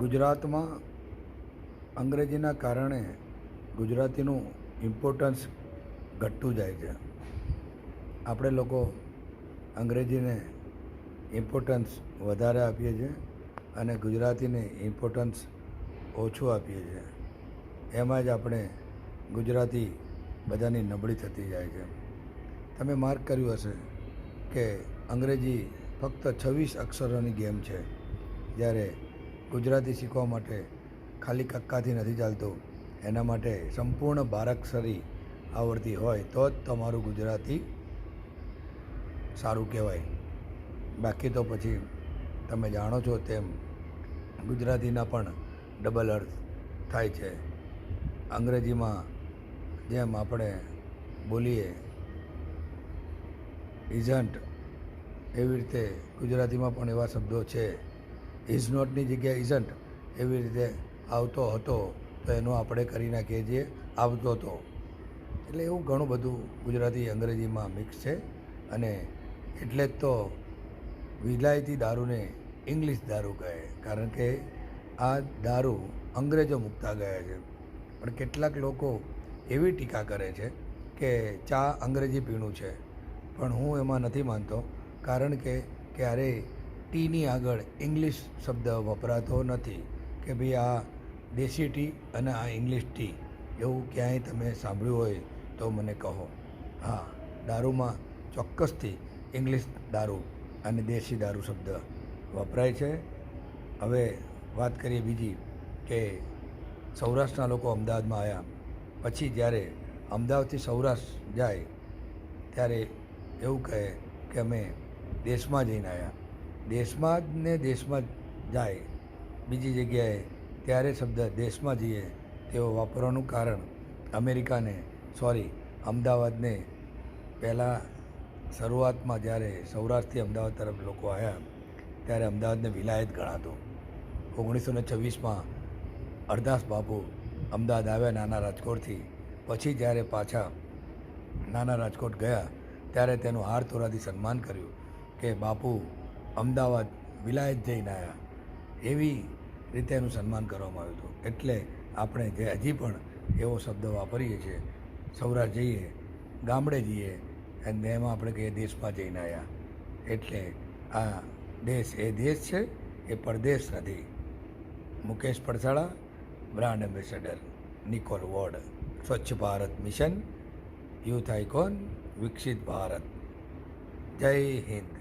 ગુજરાતમાં અંગ્રેજીના કારણે ગુજરાતીનું ઇમ્પોર્ટન્સ ઘટતું જાય છે. આપણે લોકો અંગ્રેજીને ઇમ્પોર્ટન્સ વધારે આપીએ છીએ અને ગુજરાતીને ઇમ્પોર્ટન્સ ઓછું આપીએ છીએ. એમાં જ આપણે ગુજરાતી બધાની નબળી થતી જાય છે. તમે માર્ક કર્યું હશે કે અંગ્રેજી ફક્ત 26 અક્ષરોની ગેમ છે, જ્યારે ગુજરાતી શીખવા માટે ખાલી કક્કાથી નથી ચાલતું. એના માટે સંપૂર્ણ બારાક્ષરી આવડતી હોય તો જ તમારું ગુજરાતી સારું કહેવાય. બાકી તો પછી તમે જાણો છો તેમ ગુજરાતીના પણ ડબલ અર્થ થાય છે. અંગ્રેજીમાં જેમ આપણે બોલીએ ઇઝન્ટ, એવી રીતે ગુજરાતીમાં પણ એવા શબ્દો છે. ઇઝ નોટની જગ્યાએ ઇઝન્ટ, એવી રીતે આવતો હતો તો એનો આપણે કરી નાખીએ છીએ આવતો હતો. એટલે એવું ઘણું બધું ગુજરાતી અંગ્રેજીમાં મિક્સ છે. અને એટલે જ તો વિલાયતી દારૂને ઇંગ્લિશ દારૂ કહે, કારણ કે આ દારૂ અંગ્રેજો મૂકતા ગયા છે. પણ કેટલાક લોકો એવી ટીકા કરે છે કે ચા અંગ્રેજી પીણું છે, પણ હું એમાં નથી માનતો. કારણ કે ક્યારેય ટીની આગળ ઇંગ્લિશ શબ્દ વપરાતો નથી કે ભાઈ આ દેશી ટી અને આ ઇંગ્લિશ ટી, એવું ક્યાંય તમે સાંભળ્યું હોય તો મને કહો. હા, દારૂમાં ચોક્કસથી ઇંગ્લિશ દારૂ અને દેશી દારૂ શબ્દ વપરાય છે. હવે વાત કરીએ બીજી, કે સૌરાષ્ટ્રના લોકો અમદાવાદમાં આવ્યા પછી જ્યારે અમદાવાદથી સૌરાષ્ટ્ર જાય ત્યારે એવું કહે કે અમે દેશમાં જઈને આવ્યા. દેશમાં જ ને દેશમાં જ જાય બીજી જગ્યાએ, ત્યારે શબ્દ દેશમાં જઈએ તેઓ વાપરવાનું કારણ અમદાવાદને પહેલાં શરૂઆતમાં જ્યારે સૌરાષ્ટ્રથી અમદાવાદ તરફ લોકો આવ્યા ત્યારે અમદાવાદને વિલાયત ગણાતું. 1926માં હરદાસ બાપુ અમદાવાદ આવ્યા નાના રાજકોટથી. પછી જ્યારે પાછા નાના રાજકોટ ગયા ત્યારે તેનું હાર તોરાથી સન્માન કર્યું કે બાપુ અમદાવાદ વિલાયત જઈને આવ્યા, એવી રીતે એનું સન્માન કરવામાં આવ્યું હતું. એટલે આપણે જે હજી પણ એવો શબ્દ વાપરીએ છીએ, સૌરાષ્ટ્ર જઈએ, ગામડે જઈએ અને એમાં આપણે કહીએ દેશમાં જઈને આવ્યા. એટલે આ દેશ એ દેશ છે, એ પરદેશ નથી. Mukesh Padsala, brand ambassador, Nikol ward, સ્વચ્છ ભારત મિશન, યુથ આઇકોન, વિકસિત ભારત. જય હિન્દ.